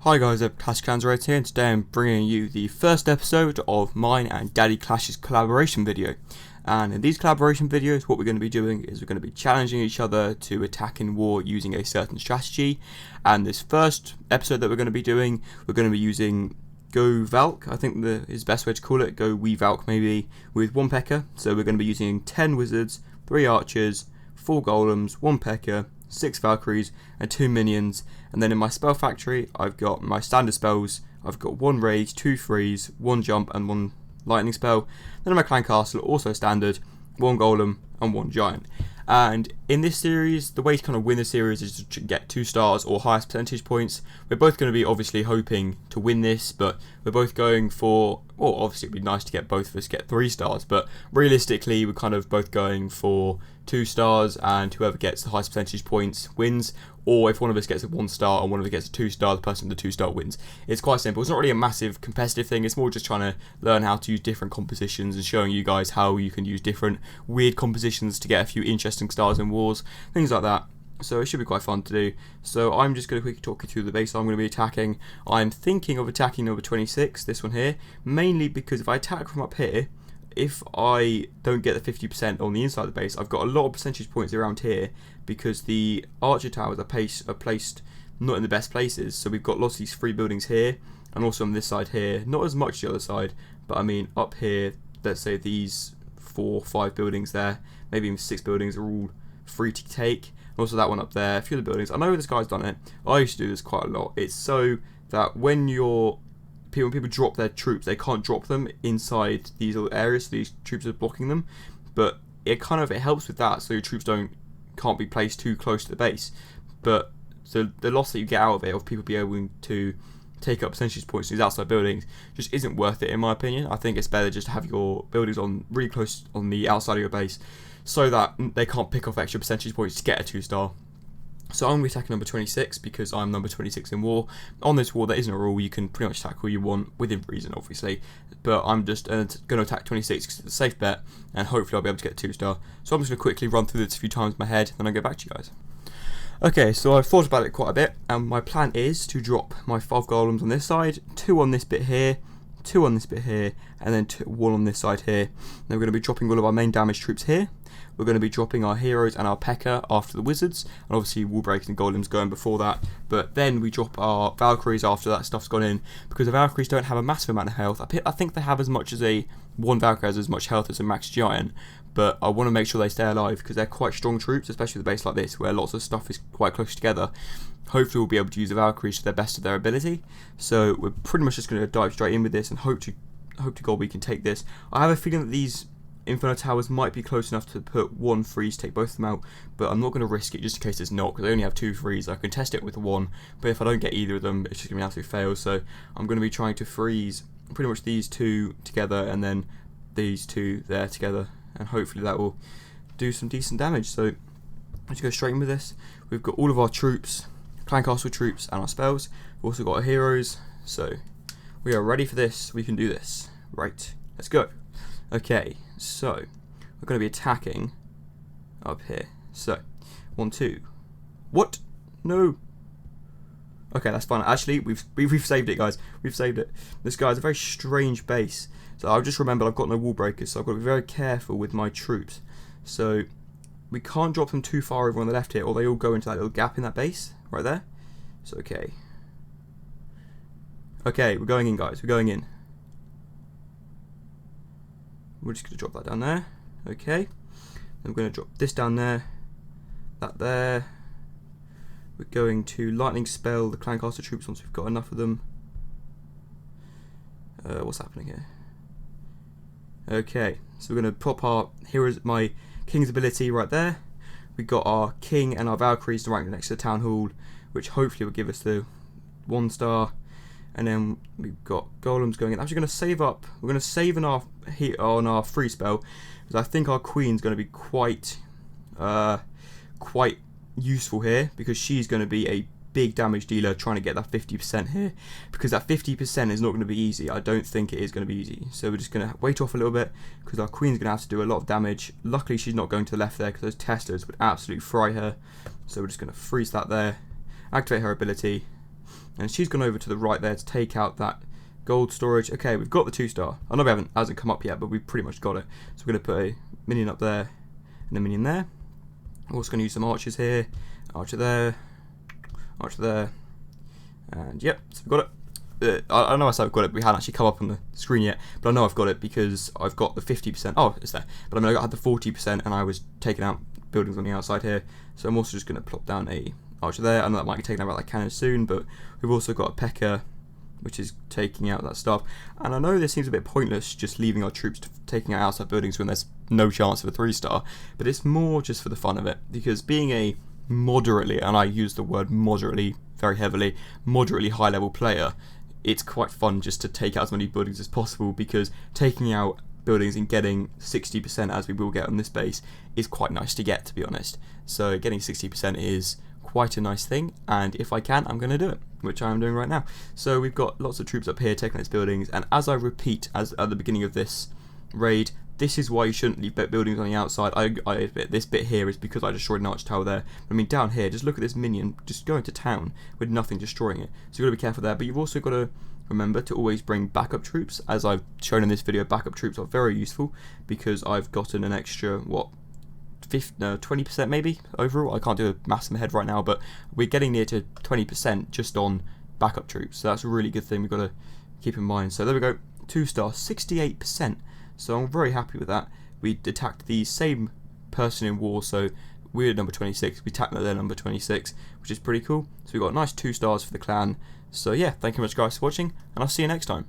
Hi guys, Clash Clans right here, and today I'm bringing you the first episode of mine and Daddy Clash's collaboration video. And in these collaboration videos, what we're going to be doing is we're going to be challenging each other to attack in war using a certain strategy. And this first episode that we're going to be doing, we're going to be using GoWiValk, I think is the best way to call it, GoWiValk maybe, with 1 P.E.K.K.A. So we're going to be using 10 wizards, 3 archers, 4 golems, 1 P.E.K.K.A., 6 Valkyries and 2 minions, and then in my spell factory I've got my standard spells. I've got 1 rage, 2 freeze, 1 jump and 1 lightning spell. Then in my clan castle, also standard, 1 golem and 1 giant. And in this series, the way to kind of win the series is to get 2 stars or highest percentage points. We're both going to be obviously hoping to win this, but we're both going for, well, obviously it'd be nice to get both of us get 3 stars, but realistically we're kind of both going for 2 stars, and whoever gets the highest percentage points wins. Or if one of us gets a 1 star and one of us gets a 2 star, the person with the 2 star wins. It's quite simple. It's not really a massive competitive thing. It's more just trying to learn how to use different compositions and showing you guys how you can use different weird compositions to get a few interesting stars in wars, things like that. So it should be quite fun to do. So I'm just going to quickly talk you through the base I'm going to be attacking. I'm thinking of attacking number 26, this one here, mainly because if I attack from up here, if I don't get the 50% on the inside of the base, I've got a lot of percentage points around here because the archer towers are placed not in the best places. So we've got lots of these free buildings here, and also on this side here, not as much the other side, but I mean up here, let's say these 4 or 5 buildings there, maybe even 6 buildings are all free to take. Also that one up there, a few of the buildings. I know this guy's done it. I used to do this quite a lot. It's so that when people drop their troops, they can't drop them inside these little areas, so these troops are blocking them. But it helps with that, so your troops can't be placed too close to the base. But so the loss that you get out of it, of people being able to take up percentage points in these outside buildings, just isn't worth it in my opinion. I think it's better just to have your buildings on really close on the outside of your base, so that they can't pick off extra percentage points to get a 2 star. So I'm going to be attacking number 26 because I'm number 26 in war. On this war, there isn't a rule. You can pretty much attack who you want, within reason, obviously. But I'm just going to attack 26 because it's a safe bet, and hopefully I'll be able to get a 2 star. So I'm just going to quickly run through this a few times in my head, and then I'll get back to you guys. Okay, so I've thought about it quite a bit, and my plan is to drop my 5 golems on this side, 2 on this bit here, 2 on this bit here, and then 1 on this side here. Then we're going to be dropping all of our main damage troops here. We're going to be dropping our heroes and our P.E.K.K.A. after the wizards, and obviously wall breakers and golems going before that. But then we drop our Valkyries after that stuff's gone in, because the Valkyries don't have a massive amount of health. I think they have as much as one Valkyrie has as much health as a max giant, but I want to make sure they stay alive because they're quite strong troops, especially with a base like this where lots of stuff is quite close together. Hopefully we'll be able to use the Valkyries to the best of their ability. So we're pretty much just going to dive straight in with this and hope to God we can take this. I have a feeling that these Inferno Towers might be close enough to put 1 freeze, take both of them out, but I'm not going to risk it just in case it's not, because I only have 2 freeze. I can test it with 1, but if I don't get either of them, it's just going to be an absolute fail. So I'm going to be trying to freeze pretty much these 2 together and then these 2 there together, and hopefully that will do some decent damage. So let's go straight in with this. We've got all of our troops, clan castle troops, and our spells. We've also got our heroes, so we are ready for this. We can do this. Right, let's go. Okay, so we're going to be attacking up here. So 1, 2. What? No. Okay, that's fine. Actually, we've saved it, guys. We've saved it. This guy's a very strange base. So I've just remembered I've got no wall breakers, so I've got to be very careful with my troops. So we can't drop them too far over on the left here, or they all go into that little gap in that base right there. So okay. Okay, we're going in, guys. We're going in. We're just going to drop that down there. Okay. Then we're going to drop this down there. That there. We're going to lightning spell the clan castle troops once we've got enough of them. What's happening here? Okay. So we're going to pop our heroes, my king's ability right there. We've got our king and our Valkyries right next to the town hall, which hopefully will give us the 1 star. And then we've got golems going in. I'm actually going to save up. We're going to save on our free spell, because I think our queen's going to be quite useful here, because she's going to be a big damage dealer trying to get that 50% here, because that 50% is not going to be easy. I don't think it is going to be easy. So we're just going to wait off a little bit, because our queen's going to have to do a lot of damage. Luckily she's not going to the left there, because those testers would absolutely fry her. So we're just going to freeze that there, activate her ability. and she's gone over to the right there to take out that gold storage. Okay, we've got the 2-star. I know it hasn't come up yet, but we've pretty much got it. So we're going to put a minion up there and a minion there. We're also going to use some archers here. Archer there. Archer there. And yep, so we've got it. I know I said I've got it, but we hadn't actually come up on the screen yet. But I know I've got it because I've got the 50%. Oh, it's there. But I mean, I had the 40% and I was taking out buildings on the outside here. So I'm also just going to plop down a archer there. I know that might be taken out by that cannon soon, but we've also got a P.E.K.K.A, which is taking out that stuff. And I know this seems a bit pointless, just leaving our troops taking out outside buildings when there's no chance of a 3-star, but it's more just for the fun of it, because being a moderately, and I use the word moderately very heavily, moderately high level player, it's quite fun just to take out as many buildings as possible, because taking out buildings and getting 60%, as we will get on this base, is quite nice to get, to be honest. So getting 60% is quite a nice thing, and if I can, I'm going to do it, which I'm doing right now. So we've got lots of troops up here taking its buildings, and as I repeat, as at the beginning of this raid, this is why you shouldn't leave buildings on the outside. This bit here is because I destroyed an arch tower there. I mean, down here, just look at this minion just going to town with nothing destroying it. So you've got to be careful there, but you've also got to remember to always bring backup troops. As I've shown in this video, backup troops are very useful, because I've gotten an extra, what, 20% maybe overall. I can't do a math in my head right now, but we're getting near to 20% just on backup troops. So that's a really good thing we've got to keep in mind. So there we go, 2-star, 68%. So I'm very happy with that. We attacked the same person in war, so we're number 26. We attacked their number 26, which is pretty cool. So we got nice 2 stars for the clan. So yeah, thank you very much guys for watching, and I'll see you next time.